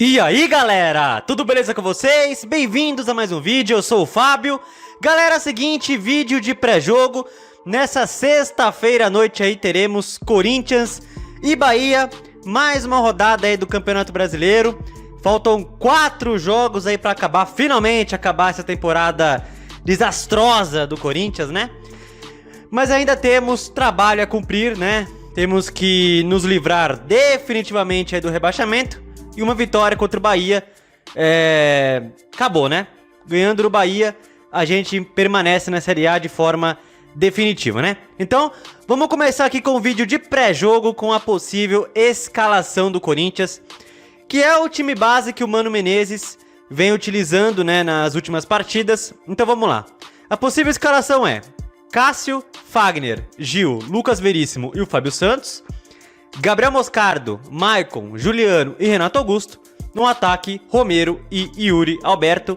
E aí galera, tudo beleza com vocês? Bem-vindos a mais um vídeo, eu sou o Fábio. Galera, é o seguinte, vídeo de pré-jogo. Nessa sexta-feira à noite aí teremos Corinthians e Bahia. Mais uma rodada aí do Campeonato Brasileiro. Faltam 4 jogos aí pra acabar, finalmente acabar essa temporada desastrosa do Corinthians, né? Mas ainda temos trabalho a cumprir, né? Temos que nos livrar definitivamente aí do rebaixamento. E uma vitória contra o Bahia, acabou, né? Ganhando o Bahia, a gente permanece na Série A de forma definitiva, né? Então, vamos começar aqui com o vídeo de pré-jogo com a possível escalação do Corinthians, que é o time base que o Mano Menezes vem utilizando, né, nas últimas partidas. Então vamos lá. A possível escalação é Cássio, Fagner, Gil, Lucas Veríssimo e o Fábio Santos. Gabriel Moscardo, Maicon, Juliano e Renato Augusto. No ataque, Romero e Yuri Alberto.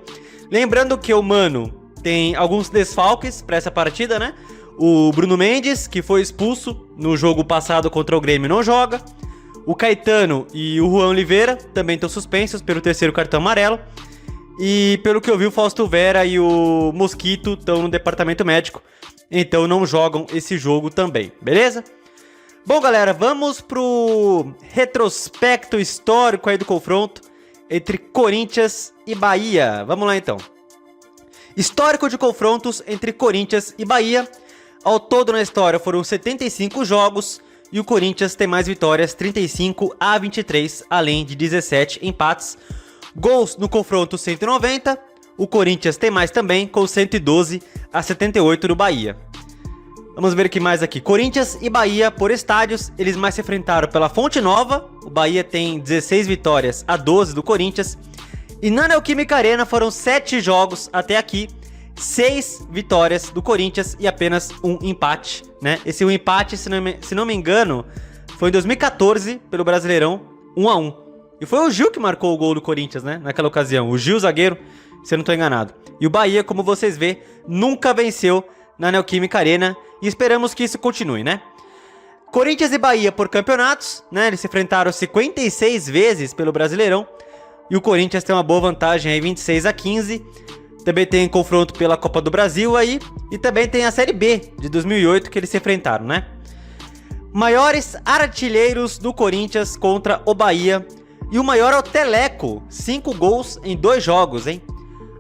Lembrando que o Mano tem alguns desfalques para essa partida, né? O Bruno Mendes, que foi expulso no jogo passado contra o Grêmio, não joga. O Caetano e o Juan Oliveira também estão suspensos pelo terceiro cartão amarelo. E pelo que eu vi, o Fausto Vera e o Mosquito estão no departamento médico. Então não jogam esse jogo também, beleza? Bom, galera, vamos pro retrospecto histórico aí do confronto entre Corinthians e Bahia. Vamos lá, então. Histórico de confrontos entre Corinthians e Bahia. Ao todo na história foram 75 jogos e o Corinthians tem mais vitórias, 35-23, além de 17 empates. Gols no confronto 190, o Corinthians tem mais também, com 112-78 do Bahia. Vamos ver o que mais aqui. Corinthians e Bahia por estádios, eles mais se enfrentaram pela Fonte Nova. O Bahia tem 16 vitórias a 12 do Corinthians. E na Neoquímica Arena foram 7 jogos até aqui. 6 vitórias do Corinthians e apenas um empate, né? Esse um empate, se não me engano, foi em 2014 pelo Brasileirão, 1-1. E foi o Gil que marcou o gol do Corinthians, né? Naquela ocasião. O Gil, zagueiro, se eu não estou enganado. E o Bahia, como vocês vê, nunca venceu na Neoquímica Arena. E esperamos que isso continue, né? Corinthians e Bahia por campeonatos, né? Eles se enfrentaram 56 vezes pelo Brasileirão. E o Corinthians tem uma boa vantagem aí, 26-15. Também tem confronto pela Copa do Brasil aí. E também tem a Série B de 2008 que eles se enfrentaram, né? Maiores artilheiros do Corinthians contra o Bahia. E o maior é o Teleco, 5 gols em 2 jogos, hein?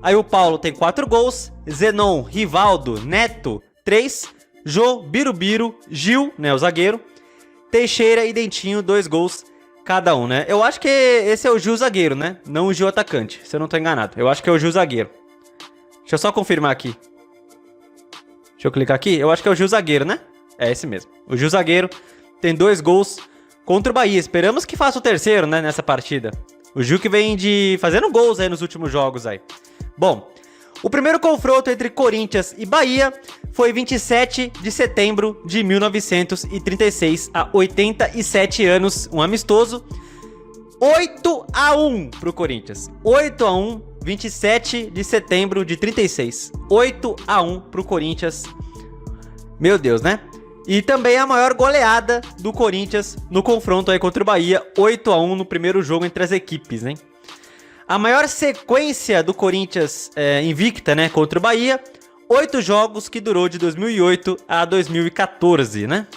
Aí o Paulo tem 4 gols. Zenon, Rivaldo, Neto, 3. Jô, Birubiru, Gil, né, o zagueiro, Teixeira e Dentinho, 2 gols cada um, né? Eu acho que esse é o Gil zagueiro, né? Não o Gil atacante, se eu não tô enganado. Eu acho que é o Gil zagueiro. Deixa eu só confirmar aqui. Deixa eu clicar aqui. Eu acho que é o Gil zagueiro, né? É esse mesmo. O Gil zagueiro tem 2 gols contra o Bahia. Esperamos que faça o terceiro, né, nessa partida. O Gil que vem fazendo gols aí nos últimos jogos aí. Bom, o primeiro confronto entre Corinthians e Bahia foi 27 de setembro de 1936, há 87 anos, um amistoso. 8-1 pro Corinthians. 8-1, 27 de setembro de 36. 8-1 pro Corinthians. Meu Deus, né? E também a maior goleada do Corinthians no confronto aí contra o Bahia. 8-1 no primeiro jogo entre as equipes, hein? A maior sequência do Corinthians invicta, né, contra o Bahia, 8 jogos que durou de 2008 a 2014, né?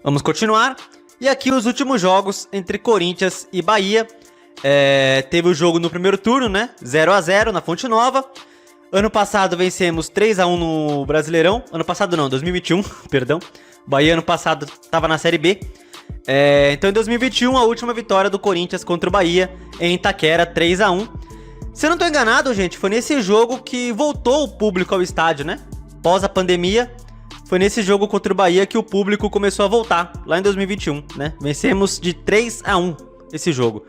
Vamos continuar. E aqui os últimos jogos entre Corinthians e Bahia. Teve o jogo no primeiro turno, né? 0-0 na Fonte Nova. Ano passado vencemos 3-1 no Brasileirão. Ano passado não, 2021, perdão. Bahia ano passado estava na Série B. Então em 2021 a última vitória do Corinthians contra o Bahia em Itaquera, 3-1. Se eu não tô enganado, gente, foi nesse jogo que voltou o público ao estádio, né? Pós a pandemia, foi nesse jogo contra o Bahia que o público começou a voltar, lá em 2021, né? Vencemos de 3-1 esse jogo.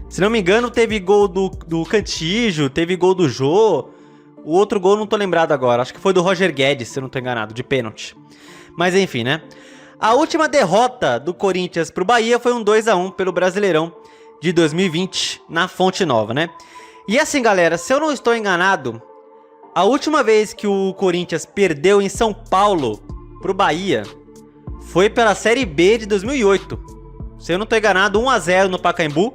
Se não me engano, teve gol do Cantígio, teve gol do Jô. O outro gol não tô lembrado agora, acho que foi do Roger Guedes, se eu não tô enganado, de pênalti. Mas enfim, né? A última derrota do Corinthians pro Bahia foi um 2-1 pelo Brasileirão de 2020 na Fonte Nova, né? E assim, galera, se eu não estou enganado, a última vez que o Corinthians perdeu em São Paulo pro Bahia foi pela Série B de 2008. Se eu não estou enganado, 1-0 no Pacaembu.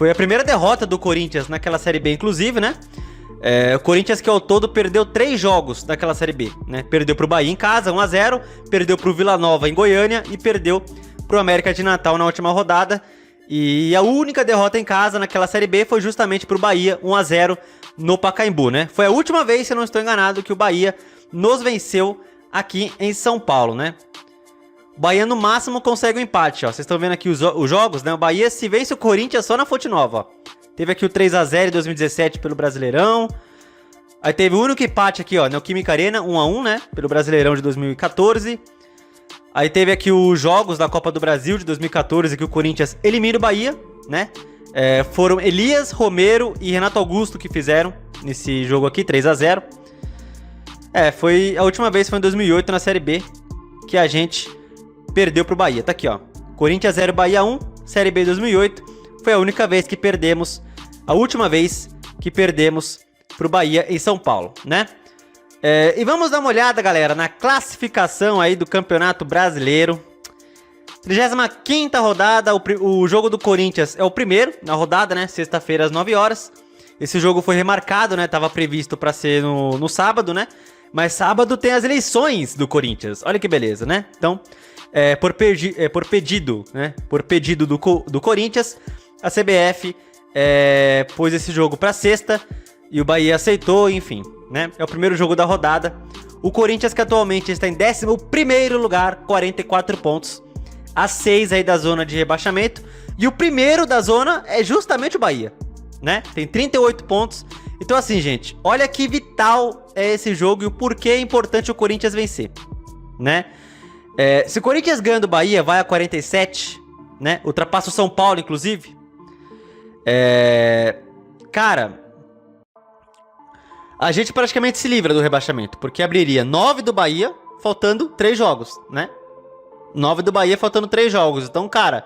Foi a primeira derrota do Corinthians naquela Série B, inclusive, né? O Corinthians que ao todo perdeu 3 jogos naquela Série B, né? Perdeu pro Bahia em casa, 1 a 0, perdeu pro Vila Nova em Goiânia e perdeu pro América de Natal na última rodada. E a única derrota em casa naquela Série B foi justamente pro Bahia, 1 a 0 no Pacaembu, né? Foi a última vez, se eu não estou enganado, que o Bahia nos venceu aqui em São Paulo, né? O Bahia no máximo consegue um empate, ó. Vocês estão vendo aqui os jogos, né? O Bahia se vence o Corinthians só na Fonte Nova, ó. Teve aqui o 3 a 0 em 2017 pelo Brasileirão. Aí teve o único empate aqui, ó, Neoquímica Arena, 1 a 1, né? Pelo Brasileirão de 2014. Aí teve aqui os jogos da Copa do Brasil de 2014, que o Corinthians elimina o Bahia, né? Foram Elias, Romero e Renato Augusto que fizeram nesse jogo aqui, 3 a 0. Foi a última vez, foi em 2008 na Série B, que a gente perdeu pro Bahia. Tá aqui, ó. Corinthians 0, Bahia 1, Série B 2008. Foi a única vez que perdemos, a última vez que perdemos pro Bahia em São Paulo, né? E vamos dar uma olhada, galera, na classificação aí do Campeonato Brasileiro. 35ª rodada, o jogo do Corinthians é o primeiro na rodada, né? Sexta-feira às 9 horas. Esse jogo foi remarcado, né? Tava previsto para ser no sábado, né? Mas sábado tem as eleições do Corinthians. Olha que beleza, né? Então, por pedido, né? Por pedido do Corinthians, a CBF pôs esse jogo para sexta e o Bahia aceitou, enfim, né? É o primeiro jogo da rodada. O Corinthians, que atualmente está em 11º lugar, 44 pontos, a 6 aí da zona de rebaixamento. E o primeiro da zona é justamente o Bahia, né? Tem 38 pontos. Então assim, gente, olha que vital é esse jogo e o porquê é importante o Corinthians vencer, né? Se o Corinthians ganha do Bahia, vai a 47, né? Ultrapassa o São Paulo, inclusive. Cara, a gente praticamente se livra do rebaixamento, porque abriria 9 do Bahia, faltando 3 jogos, né? 9 do Bahia, faltando 3 jogos. Então, cara,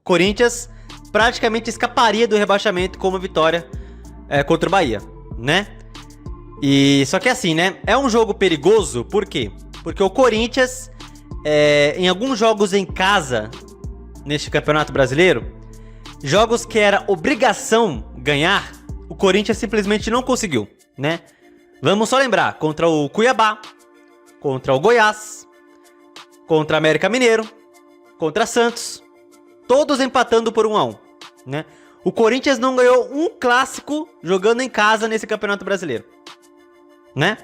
Corinthians praticamente escaparia do rebaixamento com uma vitória contra o Bahia, né? E só que assim, né? É um jogo perigoso, por quê? Porque o Corinthians, em alguns jogos em casa, neste Campeonato Brasileiro, jogos que era obrigação ganhar, o Corinthians simplesmente não conseguiu, né? Vamos só lembrar, contra o Cuiabá, contra o Goiás, contra o América Mineiro, contra Santos, todos empatando por 1 a 1, né? O Corinthians não ganhou um clássico jogando em casa nesse Campeonato Brasileiro, né?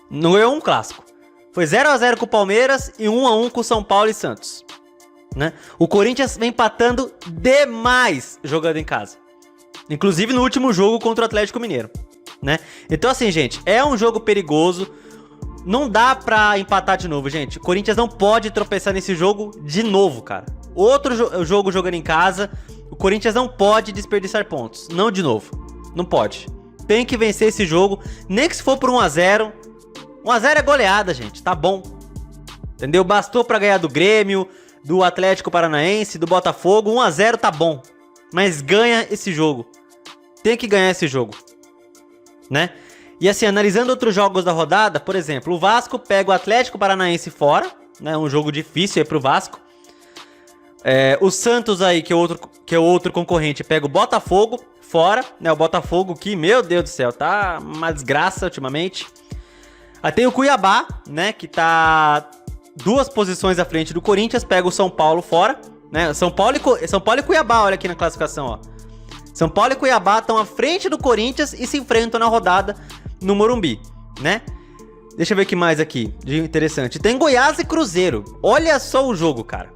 Não ganhou um clássico. Foi 0 a 0 com o Palmeiras e 1 a 1 com o São Paulo e Santos, né? O Corinthians vem empatando demais jogando em casa, inclusive no último jogo contra o Atlético Mineiro, né? Então assim, gente, é um jogo perigoso. Não dá pra empatar de novo, gente. O Corinthians não pode tropeçar nesse jogo de novo, cara. Outro jogo jogando em casa, o Corinthians não pode desperdiçar pontos. Não de novo. Não pode. Tem que vencer esse jogo, nem que se for por 1 a 0. 1 a 0 é goleada, gente. Tá bom. Entendeu? Bastou pra ganhar do Grêmio, do Atlético Paranaense, do Botafogo. 1 a 0 tá bom. Mas ganha esse jogo. Tem que ganhar esse jogo, né? E assim, analisando outros jogos da rodada, por exemplo, o Vasco pega o Atlético Paranaense fora, né? Um jogo difícil aí pro Vasco. O Santos aí, que é o outro concorrente, pega o Botafogo fora, né? O Botafogo que, meu Deus do céu, tá uma desgraça ultimamente. Aí tem o Cuiabá, né? Que tá 2 posições à frente do Corinthians, pega o São Paulo fora, né? São Paulo e Cuiabá, olha aqui na classificação, ó. São Paulo e Cuiabá estão à frente do Corinthians e se enfrentam na rodada no Morumbi, né? Deixa eu ver o que mais aqui de interessante. Tem Goiás e Cruzeiro. Olha só o jogo, cara.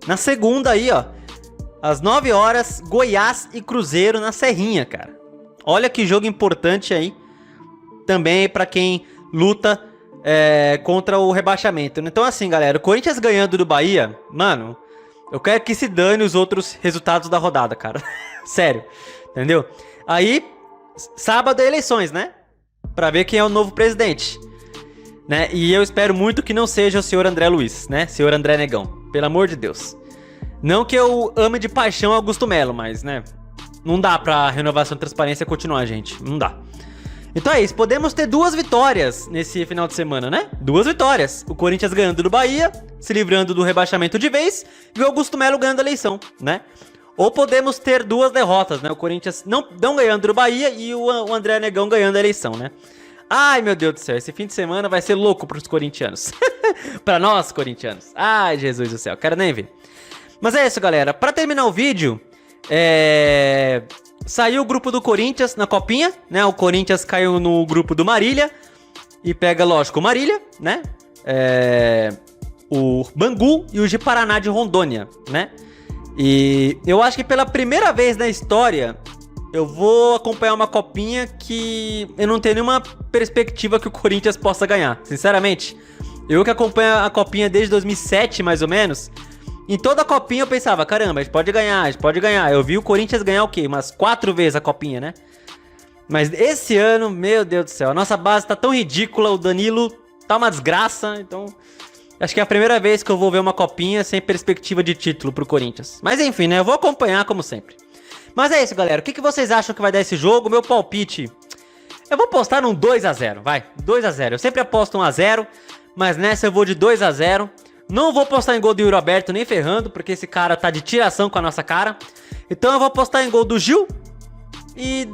Na segunda aí, ó, às 9 horas, Goiás e Cruzeiro na Serrinha, cara. Olha que jogo importante aí. Também pra quem luta contra o rebaixamento. Então assim, galera, o Corinthians ganhando do Bahia, mano, eu quero que se dane os outros resultados da rodada, cara. Sério, entendeu? Aí, sábado é eleições, né? Pra ver quem é o novo presidente, né? E eu espero muito que não seja o senhor André Luiz, né? Senhor André Negão, pelo amor de Deus. Não que eu ame de paixão Augusto Melo, mas, né? Não dá pra renovação e transparência continuar, gente. Não dá. Então é isso, podemos ter 2 vitórias nesse final de semana, né? 2 vitórias. O Corinthians ganhando do Bahia, se livrando do rebaixamento de vez, e o Augusto Melo ganhando a eleição, né? Ou podemos ter duas derrotas, né? O Corinthians não ganhando do Bahia e o André Negão ganhando a eleição, né? Ai, meu Deus do céu, esse fim de semana vai ser louco pros corintianos. Pra nós, corintianos. Ai, Jesus do céu, quero nem ver. Mas é isso, galera. Pra terminar o vídeo, saiu o grupo do Corinthians na copinha, né? O Corinthians caiu no grupo do Marília. E pega, lógico, o Marília, né? O Bangu e o de Paraná de Rondônia, né? E eu acho que pela primeira vez na história, eu vou acompanhar uma copinha que eu não tenho nenhuma perspectiva que o Corinthians possa ganhar. Sinceramente, eu que acompanho a copinha desde 2007, mais ou menos, em toda a copinha eu pensava, caramba, a gente pode ganhar, a gente pode ganhar. Eu vi o Corinthians ganhar o quê? Umas 4 vezes a copinha, né? Mas esse ano, meu Deus do céu, a nossa base tá tão ridícula, o Danilo tá uma desgraça, então... Acho que é a primeira vez que eu vou ver uma copinha sem perspectiva de título pro Corinthians. Mas enfim, né? Eu vou acompanhar como sempre. Mas é isso, galera. O que vocês acham que vai dar esse jogo? Meu palpite... Eu vou apostar num 2 a 0, vai. 2 a 0. Eu sempre aposto 1 a 0, mas nessa eu vou de 2 a 0. Não vou apostar em gol do Yuri Alberto nem ferrando, porque esse cara tá de tiração com a nossa cara. Então eu vou apostar em gol do Gil e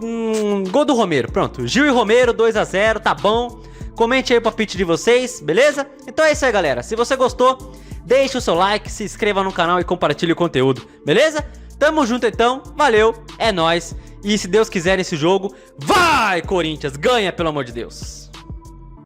gol do Romero. Pronto, Gil e Romero, 2 a 0, tá bom. Comente aí o palpite de vocês, beleza? Então é isso aí, galera. Se você gostou, deixe o seu like, se inscreva no canal e compartilhe o conteúdo, beleza? Tamo junto então, valeu, é nóis. E se Deus quiser nesse jogo, vai Corinthians, ganha pelo amor de Deus.